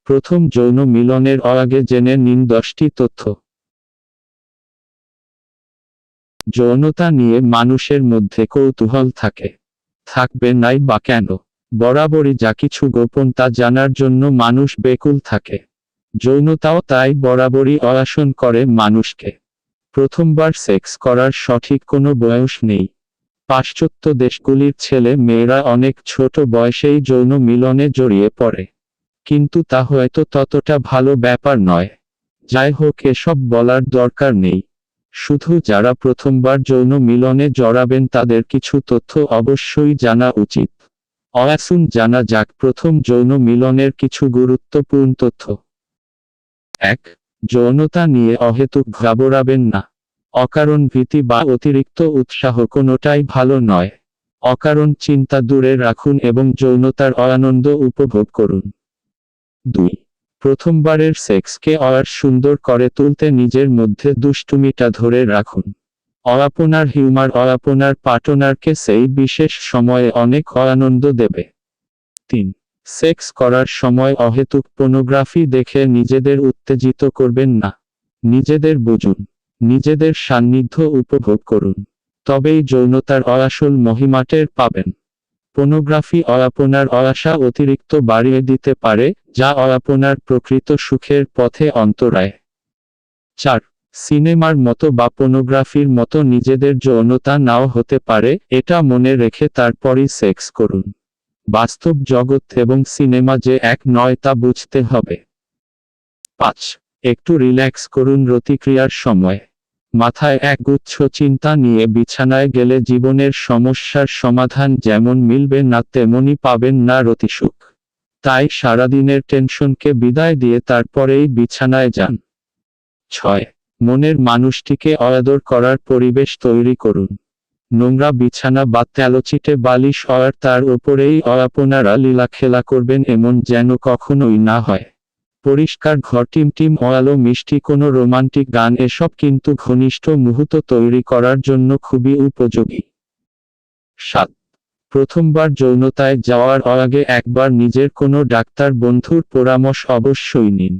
প্রথম যৌন মিলনের আগে জেনে নিন 10টি তথ্য। যৌনতা নিয়ে মানুষের মধ্যে কৌতূহল থাকে। থাকবে নাই বা কেন? বরাবরই যা কিছু গোপন তা জানার জন্য মানুষ বেকুল থাকে। যৌনতাও তাই বরাবরই অয়াসন করে মানুষকে। প্রথমবার সেক্স করার সঠিক কোনো বয়স নেই। পাশ্চাত্য দেশগুলির ছেলে মেয়েরা অনেক ছোট বয়সেই যৌন মিলনে জড়িয়ে পড়ে। কিন্তু তা হয়তো ততটা ভালো ব্যাপার নয়। যাই হোক, এসব বলার দরকার নেই। শুধু যারা প্রথমবার যৌন মিলনে জড়াবেন তাদের কিছু তথ্য অবশ্যই জানা উচিত। আসুন জানা যাক প্রথম যৌন মিলনের কিছু গুরুত্বপূর্ণ তথ্য। 1. যৌনতা নিয়ে অহেতুক ঘাবড়াবেন না। অকারণ ভীতি বা অতিরিক্ত উৎসাহ কোনোটাই ভালো নয়। অকারণ চিন্তা দূরে রাখুন এবং যৌনতার আনন্দ উপভোগ করুন। 2. প্রথমবারের সেক্সকে আর সুন্দর করে তুলতে নিজের মধ্যে দুষ্টুমিটা ধরে রাখুন। আপনার হিউমার আপনার পার্টনারকে সেই বিশেষ সময়ে অনেক আনন্দ দেবে। 3. সেক্স করার সময় অহেতুক পর্নোগ্রাফি দেখে নিজেদের উত্তেজিত করবেন না। নিজেদের বুঝুন। নিজেদের সান্নিধ্য উপভোগ করুন। তবেই যৌনতার আসল মহিমা টের পাবেন। পর্নোগ্রাফি আপনার আশা অতিরিক্ত বাড়িয়ে দিতে পারে, যা আপনার প্রকৃত সুখের পথে অন্তরায়। 4. সিনেমার মতো বা পর্নোগ্রাফির মতো নিজেদের যৌনতা নাও হতে পারে, এটা মনে রেখে তারপরই সেক্স করুন। বাস্তব জগৎ এবং সিনেমা যে এক নয় তা বুঝতে হবে। 5. একটু রিল্যাক্স করুন রতিক্রিয়ার সময়। মাথায় একগুচ্ছ চিন্তা নিয়ে বিছানায় গেলে জীবনের সমস্যার সমাধান যেমন মিলবে না তেমনি পাবেন না রতিসুখ। তাই সারাদিনের টেনশনকে বিদায় দিয়ে তারপরেই বিছানায় যান। 6. মনের মানুষটিকে আদর করার পরিবেশ তৈরি করুন। নোংরা বিছানা বা তেলচিটে বালিশ আর তার ওপরেই আপনারা লীলাখেলা করবেন এমন যেন কখনোই না হয়। পরিষ্কার ঘর, টিমটিম আলো, মিষ্টি কোনো রোমান্টিক গান, এসব কিন্তু ঘনিষ্ঠ মুহূর্ত তৈরি করার জন্য খুবই উপযোগী। 7. প্রথমবার যৌনতায় যাওয়ার আগে একবার নিজের কোনো ডাক্তার বন্ধুর পরামর্শ অবশ্যই নিন।